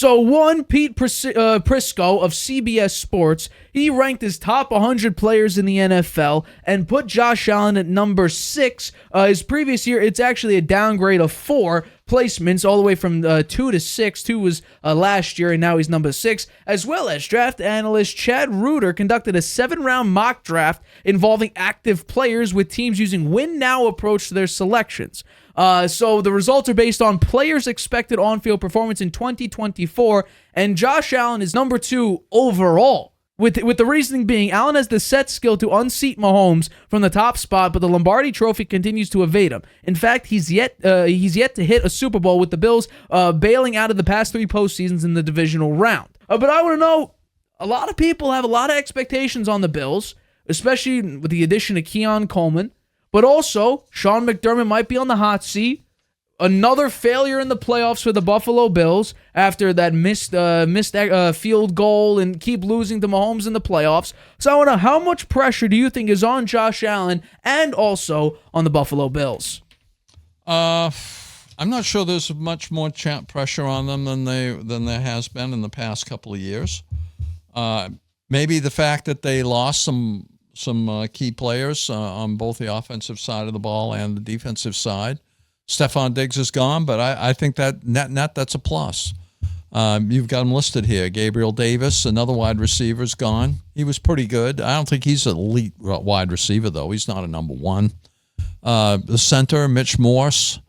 So one, Pete Prisco of CBS Sports, he ranked his top 100 players in the NFL and put Josh Allen at number 6. His previous year, it's actually a downgrade of 4 placements, all the way from 2 to 6. 2 was last year, and now he's number 6. As well as draft analyst Chad Reuter conducted a 7-round mock draft involving active players with teams using win now approach to their selections. So the results are based on players' expected on-field performance in 2024, and Josh Allen is number 2 overall. With the reasoning being, Allen has the set skill to unseat Mahomes from the top spot, but the Lombardi Trophy continues to evade him. In fact, he's yet to hit a Super Bowl, with the Bills bailing out of the past 3 postseasons in the divisional round. But I want to know, a lot of people have a lot of expectations on the Bills, especially with the addition of Keon Coleman. But also, Sean McDermott might be on the hot seat. Another failure in the playoffs for the Buffalo Bills after that missed field goal and keep losing to Mahomes in the playoffs. So I want to know, how much pressure do you think is on Josh Allen and also on the Buffalo Bills? I'm not sure there's much more pressure on them than there has been in the past couple of years. Maybe the fact that they lost some key players on both the offensive side of the ball and the defensive side. Stefon Diggs is gone, but I think that net that's a plus. You've got him listed here. Gabriel Davis, another wide receiver, is gone. He was pretty good. I don't think he's an elite wide receiver, though. He's not a number 1. The center, Mitch Morse.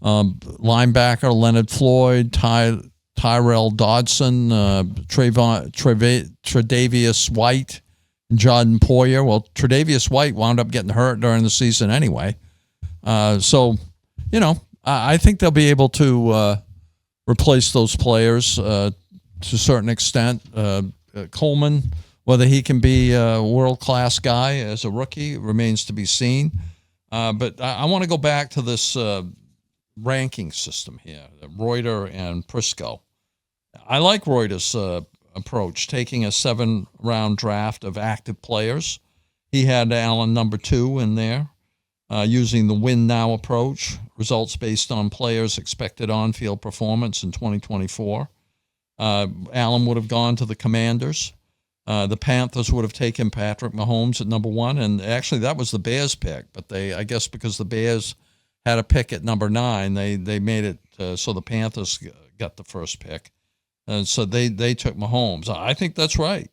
Linebacker, Leonard Floyd. Tyrell Dodson. Tre'Davious White. Jordan Poyer. Well, Tre'Davious White wound up getting hurt during the season anyway. I think they'll be able to replace those players to a certain extent. Coleman, whether he can be a world-class guy as a rookie, remains to be seen. But I want to go back to this ranking system here, Reuter and Prisco. I like Reuter's approach, taking a 7-round draft of active players. He had Allen number 2 in there, using the win now approach, results based on players' expected on-field performance in 2024. Allen would have gone to the Commanders. The Panthers would have taken Patrick Mahomes at number 1, and actually that was the Bears' pick, but I guess because the Bears had a pick at number 9, they made it so the Panthers got the first pick. And so they took Mahomes. I think that's right.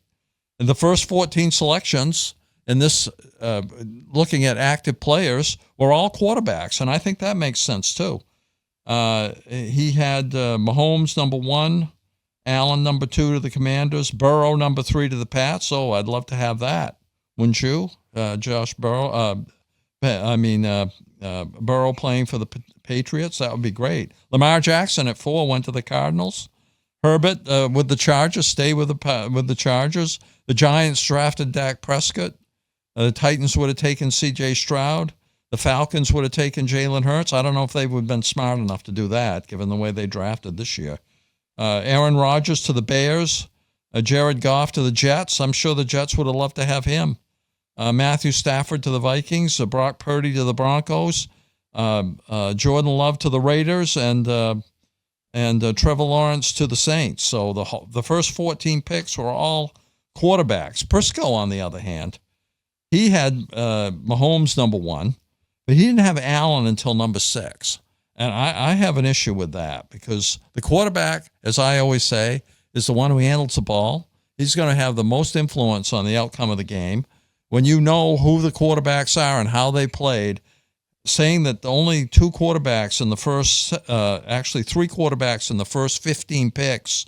And the first 14 selections in this, looking at active players, were all quarterbacks, and I think that makes sense too. He had Mahomes number 1, Allen number 2 to the Commanders, Burrow number 3 to the Pats. So I'd love to have that, wouldn't you? Josh Burrow. Burrow playing for the Patriots. That would be great. Lamar Jackson at 4 went to the Cardinals. Herbert with the Chargers, stay with the Chargers. The Giants drafted Dak Prescott. The Titans would have taken C.J. Stroud. The Falcons would have taken Jalen Hurts. I don't know if they would have been smart enough to do that, given the way they drafted this year. Aaron Rodgers to the Bears. Jared Goff to the Jets. I'm sure the Jets would have loved to have him. Matthew Stafford to the Vikings. Brock Purdy to the Broncos. Jordan Love to the Raiders. And Trevor Lawrence to the Saints. So the first 14 picks were all quarterbacks. Prisco, on the other hand, he had Mahomes number 1, but he didn't have Allen until number 6. And I have an issue with that, because the quarterback, as I always say, is the one who handles the ball. He's going to have the most influence on the outcome of the game. When you know who the quarterbacks are and how they played, saying that only 2 quarterbacks in the first, actually 3 quarterbacks in the first 15 picks,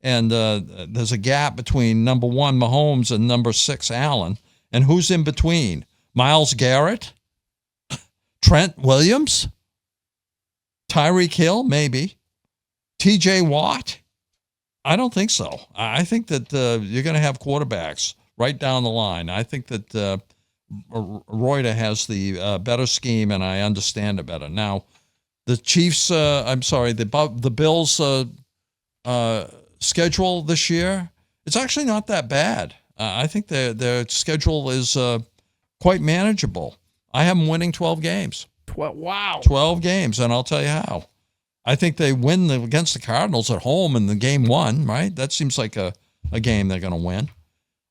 and there's a gap between number 1 Mahomes and number 6 Allen, and who's in between? Myles Garrett? Trent Williams? Tyreek Hill? Maybe. TJ Watt? I don't think so. I think that you're going to have quarterbacks right down the line. I think that Reuter has the better scheme, and I understand it better. Now, the Chiefs, the Bills' schedule this year, it's actually not that bad. I think their schedule is quite manageable. I have them winning 12 games. Wow. 12 games, and I'll tell you how. I think they win against the Cardinals at home in the game 1, right? That seems like a game they're going to win.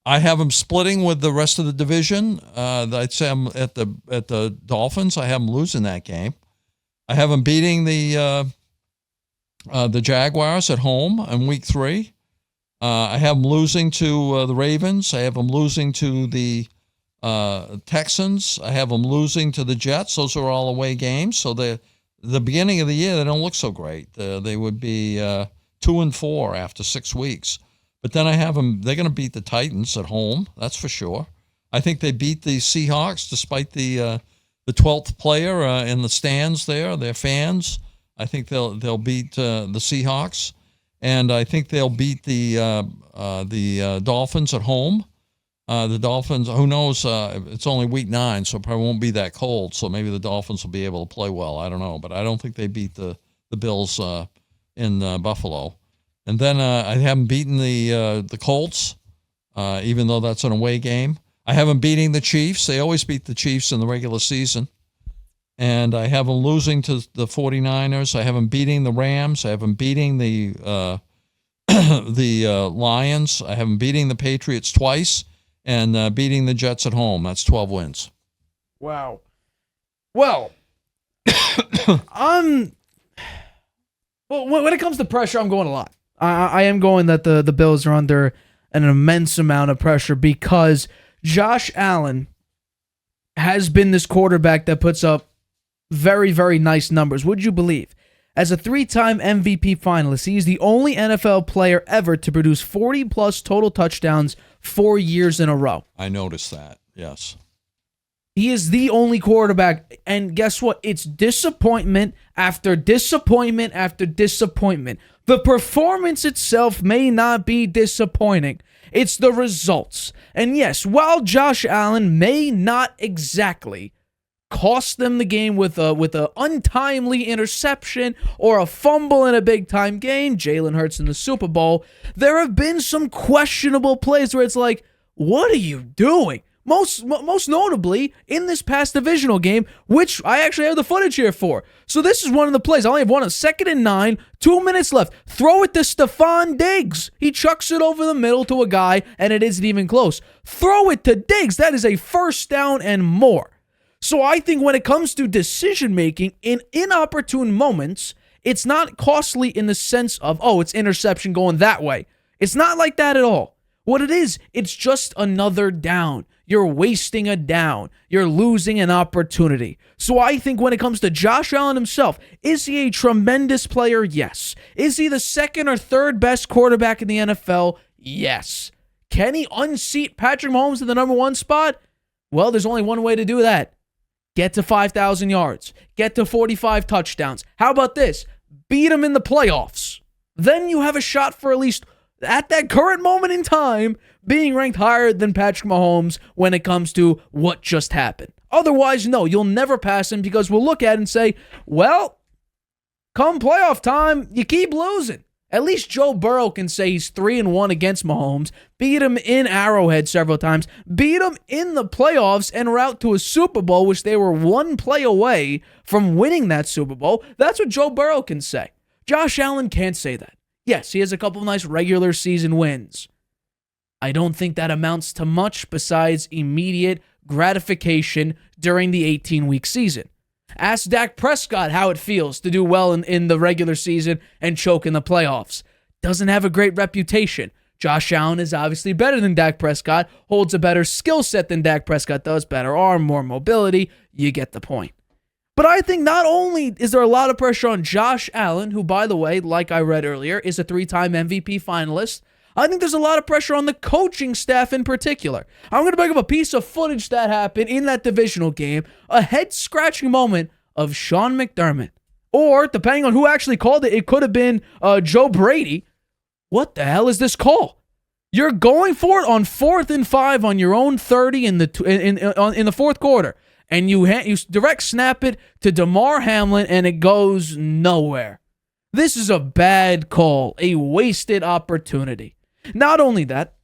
I have them splitting with the rest of the division. I'd say I'm at the Dolphins. I have them losing that game. I have them beating the Jaguars at home in week 3. I have them losing to the Ravens. I have them losing to the Texans. I have them losing to the Jets. Those are all away games. So the beginning of the year, they don't look so great. They would be 2-4 after 6 weeks. But then I have them, they're going to beat the Titans at home. That's for sure. I think they beat the Seahawks despite the 12th player in the stands there, their fans. I think they'll beat the Seahawks. And I think they'll beat the Dolphins at home. The Dolphins, who knows, it's only week 9, so it probably won't be that cold. So maybe the Dolphins will be able to play well. I don't know. But I don't think they beat the Bills in Buffalo. And then I haven't beaten the Colts, even though that's an away game. I haven't beating the Chiefs. They always beat the Chiefs in the regular season. And I have them losing to the 49ers. I have them beating the Rams. I have them beating the Lions. I have them beating the Patriots twice and beating the Jets at home. That's 12 wins. Wow. Well, when it comes to pressure, I'm going a lot. I am going that the Bills are under an immense amount of pressure because Josh Allen has been this quarterback that puts up very, very nice numbers. Would you believe? As a 3-time MVP finalist, he is the only NFL player ever to produce 40-plus total touchdowns 4 years in a row. I noticed that, yes. He is the only quarterback, and guess what? It's disappointment after disappointment after disappointment. The performance itself may not be disappointing. It's the results. And yes, while Josh Allen may not exactly cost them the game with a untimely interception or a fumble in a big-time game, Jalen Hurts in the Super Bowl, there have been some questionable plays where it's like, what are you doing? Most notably in this past divisional game, which I actually have the footage here for. So this is one of the plays. I only have one on 2nd and 9, 2 minutes left. Throw it to Stefon Diggs. He chucks it over the middle to a guy, and it isn't even close. Throw it to Diggs. That is a first down and more. So I think when it comes to decision-making in inopportune moments, it's not costly in the sense of, oh, it's interception going that way. It's not like that at all. What it is, it's just another down. You're wasting a down. You're losing an opportunity. So I think when it comes to Josh Allen himself, is he a tremendous player? Yes. Is he the 2nd or 3rd best quarterback in the NFL? Yes. Can he unseat Patrick Mahomes in the number 1 spot? Well, there's only one way to do that. Get to 5,000 yards. Get to 45 touchdowns. How about this? Beat him in the playoffs. Then you have a shot for at least, at that current moment in time, being ranked higher than Patrick Mahomes when it comes to what just happened. Otherwise, no, you'll never pass him because we'll look at it and say, well, come playoff time, you keep losing. At least Joe Burrow can say he's 3-1 against Mahomes, beat him in Arrowhead several times, beat him in the playoffs en route to a Super Bowl, which they were 1 play away from winning that Super Bowl. That's what Joe Burrow can say. Josh Allen can't say that. Yes, he has a couple of nice regular season wins. I don't think that amounts to much besides immediate gratification during the 18-week season. Ask Dak Prescott how it feels to do well in the regular season and choke in the playoffs. Doesn't have a great reputation. Josh Allen is obviously better than Dak Prescott, holds a better skill set than Dak Prescott does, better arm, more mobility. You get the point. But I think not only is there a lot of pressure on Josh Allen, who, by the way, like I read earlier, is a 3-time MVP finalist, I think there's a lot of pressure on the coaching staff in particular. I'm going to bring up a piece of footage that happened in that divisional game, a head-scratching moment of Sean McDermott. Or, depending on who actually called it, it could have been Joe Brady. What the hell is this call? You're going for it on 4th and 5 on your own 30 in the fourth quarter, and you direct snap it to Damar Hamlin, and it goes nowhere. This is a bad call, a wasted opportunity. Not only that,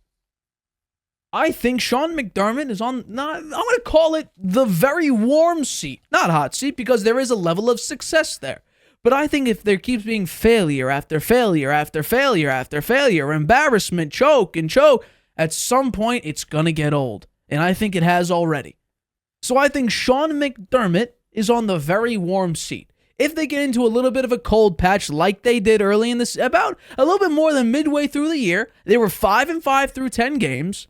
I think Sean McDermott is on, I'm going to call it the very warm seat. Not hot seat, because there is a level of success there. But I think if there keeps being failure after failure after failure after failure, embarrassment, choke, at some point it's going to get old. And I think it has already. So I think Sean McDermott is on the very warm seat. If they get into a little bit of a cold patch like they did early in this, about a little bit more than midway through the year, they were 5-5 through 10 games.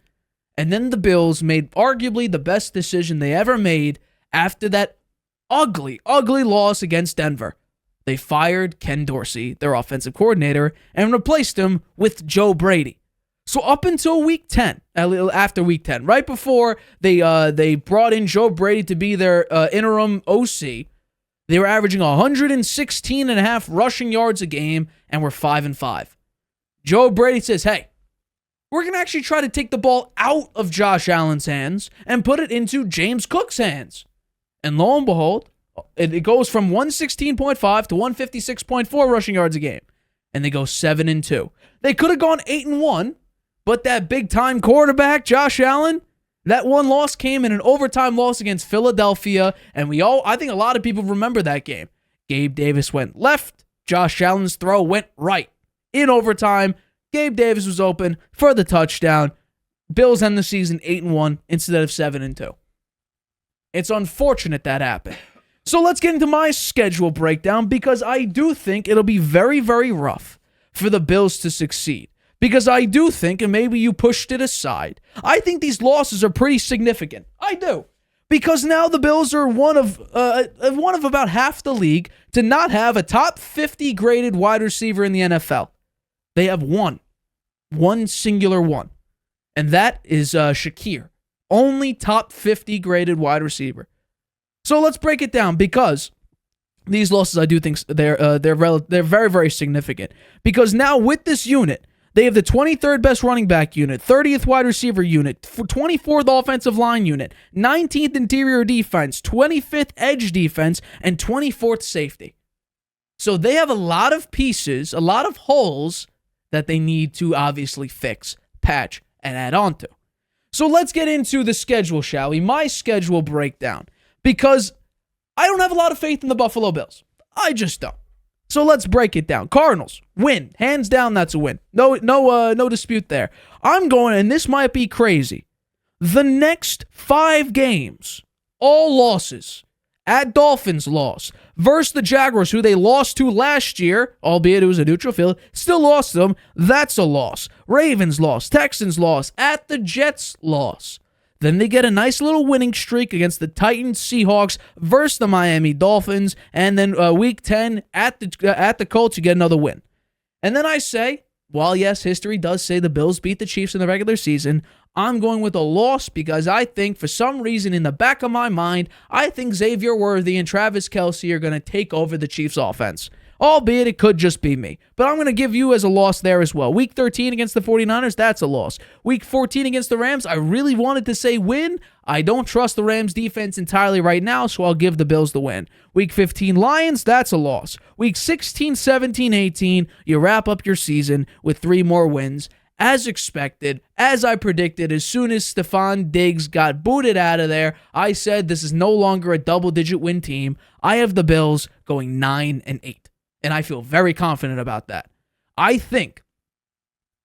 And then the Bills made arguably the best decision they ever made after that ugly loss against Denver. They fired Ken Dorsey, their offensive coordinator, and replaced him with Joe Brady. So up until week 10, after week 10, right before they brought in Joe Brady to be their interim OC, they were averaging 116.5 rushing yards a game and were 5-5. Joe Brady says, hey, we're going to actually try to take the ball out of Josh Allen's hands and put it into James Cook's hands. And lo and behold, it goes from 116.5 to 156.4 rushing yards a game. And they go 7-2. They could have gone 8-1, but that big-time quarterback, Josh Allen, that one loss came in an overtime loss against Philadelphia, and I think a lot of people remember that game. Gabe Davis went left, Josh Allen's throw went right. In overtime, Gabe Davis was open for the touchdown. Bills end the season 8-1 instead of 7-2. It's unfortunate that happened. So let's get into my schedule breakdown, because I do think it'll be very, very rough for the Bills to succeed. Because I do think, and maybe you pushed it aside, I think these losses are pretty significant. I do. Because now the Bills are one of about half the league to not have a top 50 graded wide receiver in the NFL. They have one singular one, and that is Shakir. Only top 50 graded wide receiver. So let's break it down, because these losses, I do think they're very, very significant. Because now with this unit, they have the 23rd best running back unit, 30th wide receiver unit, 24th offensive line unit, 19th interior defense, 25th edge defense, and 24th safety. So they have a lot of pieces, a lot of holes that they need to obviously fix, patch, and add on to. So let's get into the schedule, shall we? My schedule breakdown. Because I don't have a lot of faith in the Buffalo Bills. I just don't. So let's break it down. Cardinals, win. Hands down, that's a win. No dispute there. I'm going, and this might be crazy, the next 5 games, all losses. At Dolphins, loss. Versus the Jaguars, who they lost to last year, albeit it was a neutral field, still lost to them. That's a loss. Ravens, loss. Texans, loss. At the Jets, loss. Then they get a nice little winning streak against the Titans, Seahawks, versus the Miami Dolphins, and then week 10 at the Colts, you get another win. And then I say, while yes, history does say the Bills beat the Chiefs in the regular season, I'm going with a loss, because I think for some reason in the back of my mind, I think Xavier Worthy and Travis Kelce are going to take over the Chiefs offense. Albeit it could just be me. But I'm going to give you as a loss there as well. Week 13 against the 49ers, that's a loss. Week 14 against the Rams, I really wanted to say win. I don't trust the Rams defense entirely right now, so I'll give the Bills the win. Week 15 Lions, that's a loss. Week 16, 17, 18, you wrap up your season with 3 more wins. As expected, as I predicted, as soon as Stefon Diggs got booted out of there, I said this is no longer a double-digit win team. I have the Bills going 9-8. And I feel very confident about that. I think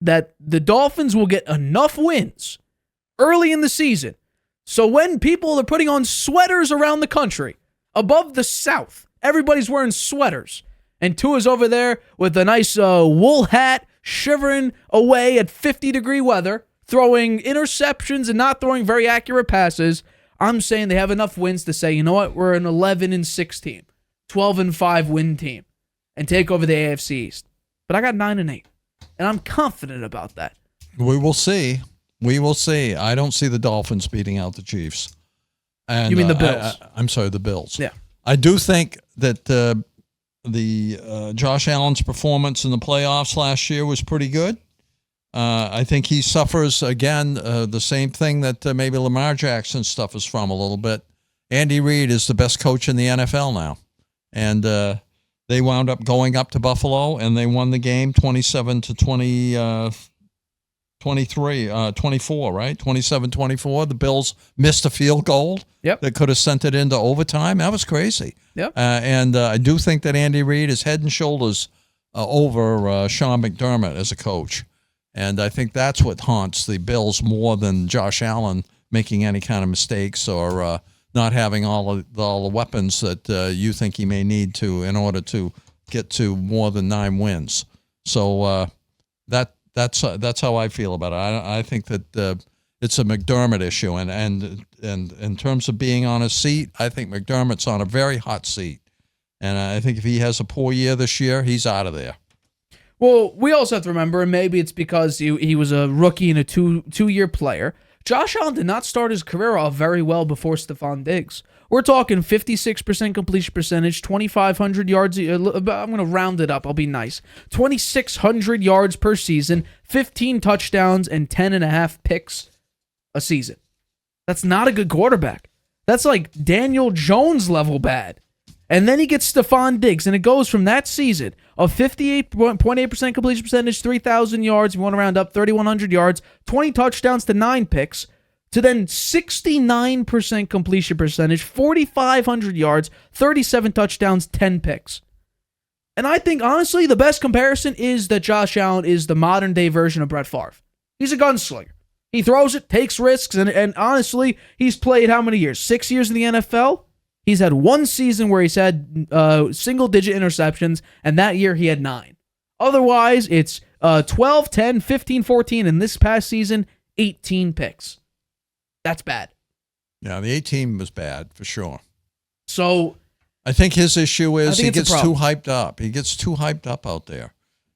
that the Dolphins will get enough wins early in the season. So when people are putting on sweaters around the country, above the South, everybody's wearing sweaters. And Tua's over there with a nice wool hat, shivering away at 50-degree weather, throwing interceptions and not throwing very accurate passes. I'm saying they have enough wins to say, you know what, we're an 11-6 team, 12-5 win team, and take over the AFC East. But I got 9-8, and I'm confident about that. We will see. We will see. I don't see the Dolphins beating out the Chiefs. And, you mean the Bills? I'm sorry, the Bills. Yeah. I do think that the Josh Allen's performance in the playoffs last year was pretty good. I think he suffers, again, the same thing that maybe Lamar Jackson suffers from a little bit. Andy Reid is the best coach in the NFL now. And they wound up going up to Buffalo, and they won the game 27-20. 24, right? 27-24. The Bills missed a field goal that could have sent it into overtime. That was crazy. Yep. And I do think that Andy Reid is head and shoulders over Sean McDermott as a coach. And I think that's what haunts the Bills more than Josh Allen making any kind of mistakes or not having all the weapons that you think he may need to in order to get to more than 9 wins. So that's how I feel about it. I think that it's a McDermott issue, and in terms of being on a seat, I think McDermott's on a very hot seat, and I think if he has a poor year this year, he's out of there. Well, we also have to remember, and maybe it's because he was a rookie and a two-year player. Josh Allen did not start his career off very well before Stefon Diggs. We're talking 56% completion percentage, 2,500 yards. I'm going to round it up. I'll be nice. 2,600 yards per season, 15 touchdowns, and 10.5 picks a season. That's not a good quarterback. That's like Daniel Jones level bad. And then he gets Stefon Diggs, and it goes from that season of 58.8% completion percentage, 3,000 yards, you want to round up 3,100 yards, 20 touchdowns to 9 picks, to then 69% completion percentage, 4,500 yards, 37 touchdowns, 10 picks. And I think, honestly, the best comparison is that Josh Allen is the modern-day version of Brett Favre. He's a gunslinger. He throws it, takes risks, and honestly, he's played how many years? 6 years in the NFL? He's had one season where he's had single-digit interceptions, and that year he had 9. Otherwise, it's 12, 10, 15, 14, and this past season, 18 picks. That's bad. Yeah, the 18 was bad, for sure. So I think his issue is he gets too hyped up. He gets too hyped up out there.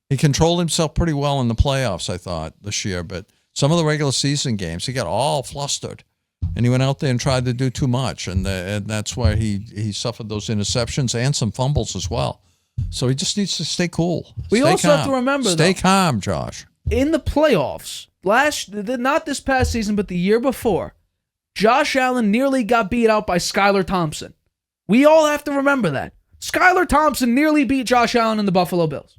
He controlled himself pretty well in the playoffs, I thought, this year, but some of the regular season games, he got all flustered. And he went out there and tried to do too much, and that's why he suffered those interceptions and some fumbles as well. So he just needs to stay cool. We also have to remember, stay calm, Josh. In the playoffs, not this past season, but the year before, Josh Allen nearly got beat out by Skylar Thompson. We all have to remember that. Skylar Thompson nearly beat Josh Allen and the Buffalo Bills.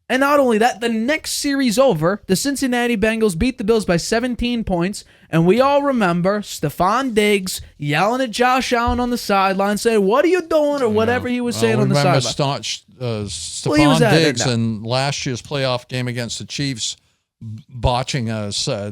And not only that, the next series over, the Cincinnati Bengals beat the Bills by 17 points, and we all remember Stefon Diggs yelling at Josh Allen on the sideline, saying, "What are you doing?" or whatever he was saying on the sideline. Stefon Diggs in last year's playoff game against the Chiefs botching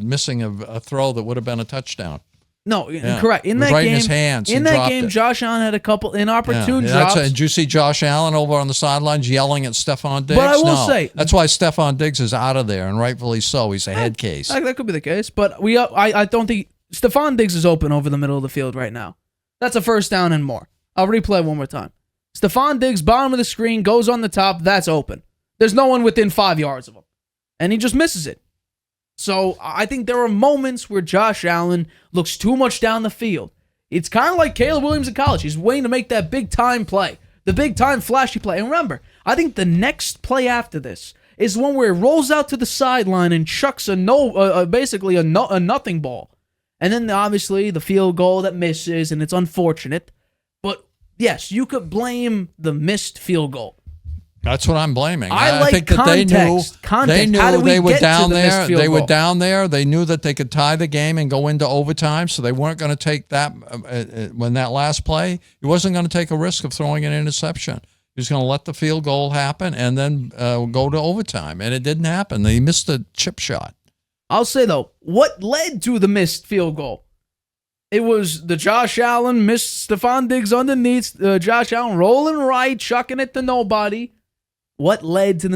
missing a throw that would have been a touchdown. No, correct. In that right game, in his hands. In that game, Josh Allen had a couple inopportune drops. Did you see Josh Allen over on the sidelines yelling at Stefon Diggs? But I will say that's why Stefon Diggs is out of there, and rightfully so. He's a head case. That could be the case, but I don't think Stefon Diggs is open over the middle of the field right now. That's a first down and more. I'll replay it one more time. Stefon Diggs, bottom of the screen, goes on the top. That's open. There's no one within 5 yards of him, and he just misses it. So I think there are moments where Josh Allen looks too much down the field. It's kind of like Caleb Williams in college. He's waiting to make that big-time play, the big-time flashy play. And remember, I think the next play after this is one where he rolls out to the sideline and chucks basically a nothing ball. And then, obviously, the field goal that misses, and it's unfortunate. But, yes, you could blame the missed field goal. That's what I'm blaming. I think context. That they knew How did we they were get down to the there. They were down there. They knew that they could tie the game and go into overtime, so they weren't going to take that when that last play. He wasn't going to take a risk of throwing an interception. He was going to let the field goal happen and then go to overtime, and it didn't happen. He missed a chip shot. I'll say, though, what led to the missed field goal? It was the Josh Allen missed Stefon Diggs underneath, Josh Allen rolling right, chucking it to nobody. What led to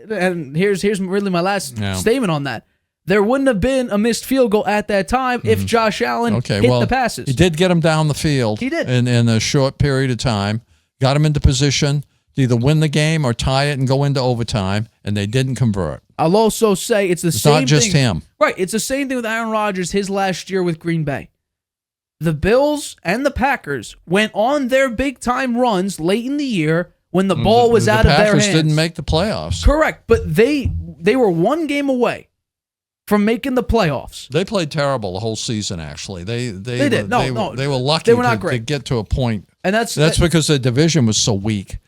and here's really my last statement on that. There wouldn't have been a missed field goal at that time if Josh Allen hit the passes. He did get him down the field. He did. In a short period of time. Got him into position to either win the game or tie it and go into overtime, and they didn't convert. I'll also say it's same thing. Not just him. Right, it's the same thing with Aaron Rodgers his last year with Green Bay. The Bills and the Packers went on their big-time runs late in the year when the ball was out of their hands. The Packers didn't make the playoffs. Correct, but they were one game away from making the playoffs. They played terrible the whole season, actually. They did. They were lucky to get to a point. And that's because the division was so weak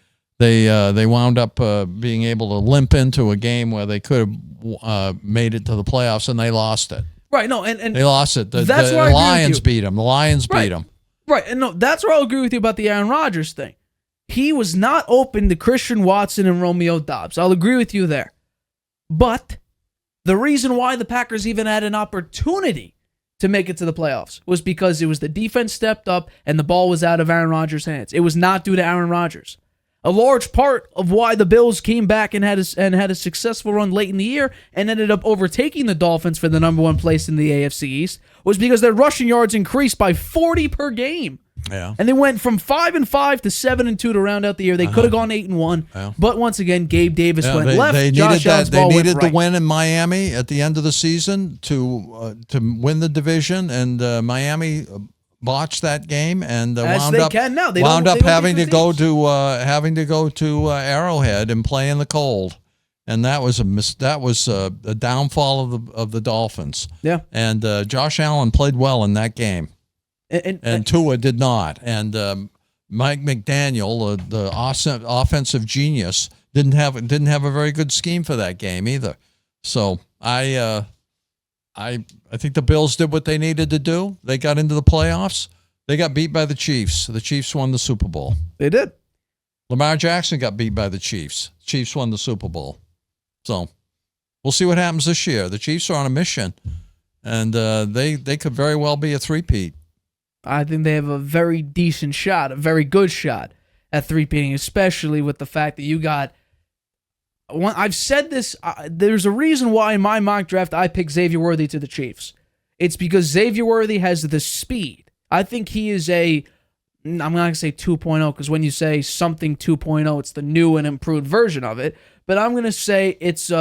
They wound up being able to limp into a game where they could have made it to the playoffs, and they lost it. Right. No, and they lost it. The that's where Lions beat them. The Lions beat them. Right. And no, that's where I'll agree with you about the Aaron Rodgers thing. He was not open to Christian Watson and Romeo Doubs. I'll agree with you there. But the reason why the Packers even had an opportunity to make it to the playoffs was because it was the defense stepped up and the ball was out of Aaron Rodgers' hands. It was not due to Aaron Rodgers. A large part of why the Bills came back and had a successful run late in the year and ended up overtaking the Dolphins for the number one place in the AFC East was because their rushing yards increased by 40 per game. Yeah. And they went from 5-5 to 7-2 to round out the year. They could have gone 8-1. Yeah. But once again, Gabe Davis went left. They Josh needed Allen's They needed right. the win in Miami at the end of the season to win the division, and Miami botched that game and wound up having to go to Arrowhead and play in the cold. And that was a downfall of the Dolphins. Yeah. And Josh Allen played well in that game. And Tua did not. And Mike McDaniel, the offensive genius, didn't have a very good scheme for that game either. So I think the Bills did what they needed to do. They got into the playoffs. They got beat by the Chiefs. The Chiefs won the Super Bowl. They did. Lamar Jackson got beat by the Chiefs. Chiefs won the Super Bowl. So we'll see what happens this year. The Chiefs are on a mission, and they could very well be a three-peat. I think they have a very decent shot, a very good shot at three-peating, especially with the fact that you got. I've said this. There's a reason why in my mock draft I picked Xavier Worthy to the Chiefs. It's because Xavier Worthy has the speed. I think he is I'm not going to say 2.0 because when you say something 2.0, it's the new and improved version of it. But I'm going to say it's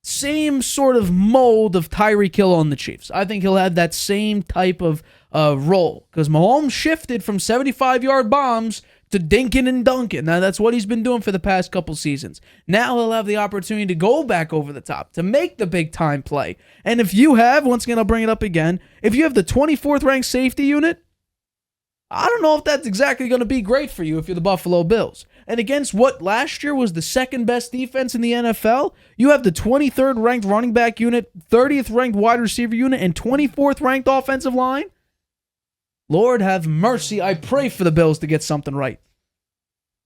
same sort of mold of Tyreek Hill on the Chiefs. I think he'll have that same type of role because Mahomes shifted from 75-yard bombs to dinking and dunking. Now, that's what he's been doing for the past couple seasons. Now he'll have the opportunity to go back over the top, to make the big-time play. And if you have, once again, I'll bring it up again, if you have the 24th-ranked safety unit, I don't know if that's exactly going to be great for you if you're the Buffalo Bills. And against what last year was the second-best defense in the NFL, you have the 23rd-ranked running back unit, 30th-ranked wide receiver unit, and 24th-ranked offensive line. Lord have mercy. I pray for the Bills to get something right.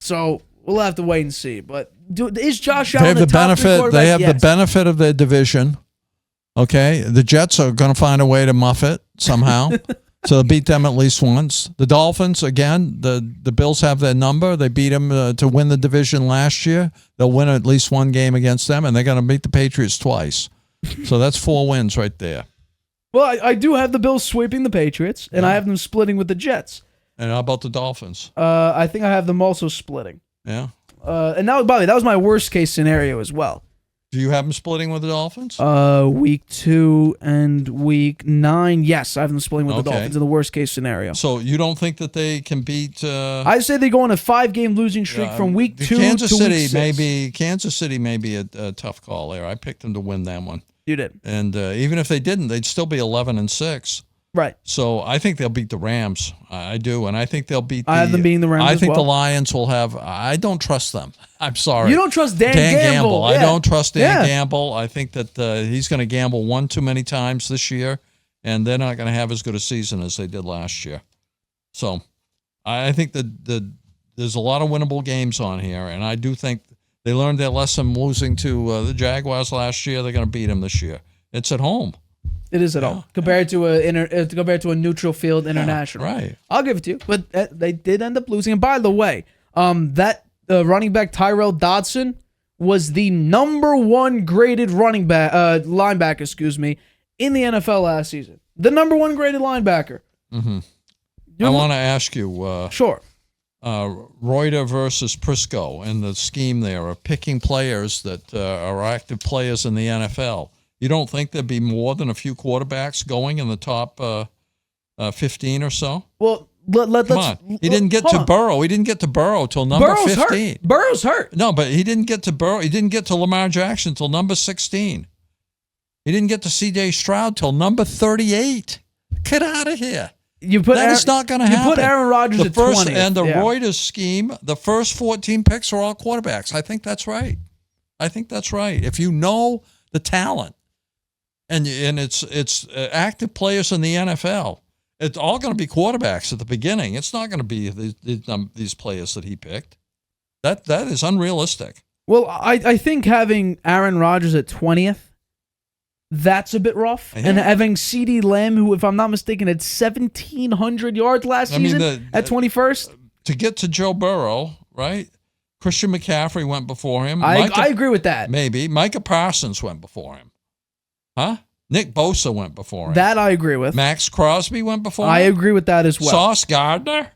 So we'll have to wait and see. But is Josh Allen the top quarterback? They have the benefit of their division. Okay, the Jets are going to find a way to muff it somehow. So they'll beat them at least once. The Dolphins, again, the Bills have their number. They beat them to win the division last year. They'll win at least one game against them, and they're going to beat the Patriots twice. So that's 4 wins right there. Well, I do have the Bills sweeping the Patriots, and I have them splitting with the Jets. And how about the Dolphins? I think I have them also splitting. Yeah. And that, by the way, that was my worst case scenario as well. Do you have them splitting with the Dolphins? Week 2 and week 9. Yes, I have them splitting with the Dolphins in the worst case scenario. So you don't think that they can beat? I say they go on a 5-game losing streak from week 2 to week 6. Kansas City may be a tough call there. I picked them to win that one. You did. And even if they didn't, they'd still be 11-6. Right. So I think they'll beat the Rams. I do, and I think they'll beat. I have them beating the Rams. I think the Lions will have. I don't trust them. I'm sorry. You don't trust Dan Gamble. I don't trust Dan Gamble. I think that he's going to gamble one too many times this year, and they're not going to have as good a season as they did last year. So I think that there's a lot of winnable games on here, and I do think they learned their lesson losing to the Jaguars last year. They're going to beat them this year. It's at home. It is at all compared to a neutral field international. Right. I'll give it to you, but they did end up losing. And by the way, that running back Tyrell Dodson was the number 1 graded linebacker, in the NFL last season. The number 1 graded linebacker. Mm-hmm. I want to ask you. Sure. Reuter versus Prisco and the scheme there of picking players that are active players in the NFL. You don't think there'd be more than a few quarterbacks going in the top 15 or so? Well, come on. He didn't get to Burrow. He didn't get to Burrow till number 15. Burrow's hurt. No, but he didn't get to Burrow. He didn't get to Lamar Jackson till number 16. He didn't get to C.J. Stroud till number 38. Get out of here. That is not going to happen. You put Aaron Rodgers at 20th. And the Reuters scheme, the first 14 picks are all quarterbacks. I think that's right. If you know the talent and it's active players in the NFL, it's all going to be quarterbacks at the beginning. It's not going to be these players that he picked. That is unrealistic. Well, I think having Aaron Rodgers at 20th, that's a bit rough. Yeah. And having CeeDee Lamb, who, if I'm not mistaken, had 1,700 yards last season at 21st. To get to Joe Burrow, right? Christian McCaffrey went before him. I agree with that. Maybe. Micah Parsons went before him. Huh? Nick Bosa went before him. That I agree with. Max Crosby went before him. I agree with that as well. Sauce Gardner?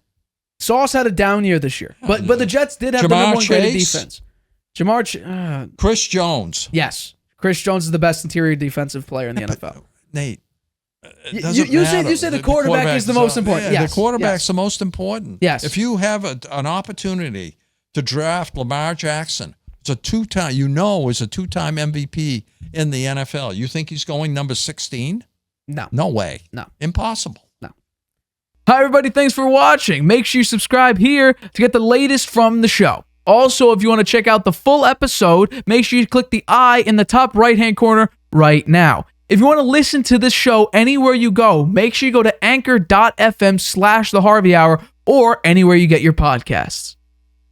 Sauce had a down year this year. But the Jets did have the number one graded defense. Chris Jones. Yes. Chris Jones is the best interior defensive player in the NFL. Nate, you say the quarterback is the most important. Yes. The quarterback's the most important. Yes. If you have an opportunity to draft Lamar Jackson, it's a two-time MVP in the NFL. You think he's going number 16? No. No way. No. Impossible. No. Hi, everybody. Thanks for watching. Make sure you subscribe here to get the latest from the show. Also, if you want to check out the full episode, make sure you click the I in the top right-hand corner right now. If you want to listen to this show anywhere you go, make sure you go to anchor.fm/The Harvey Hour or anywhere you get your podcasts.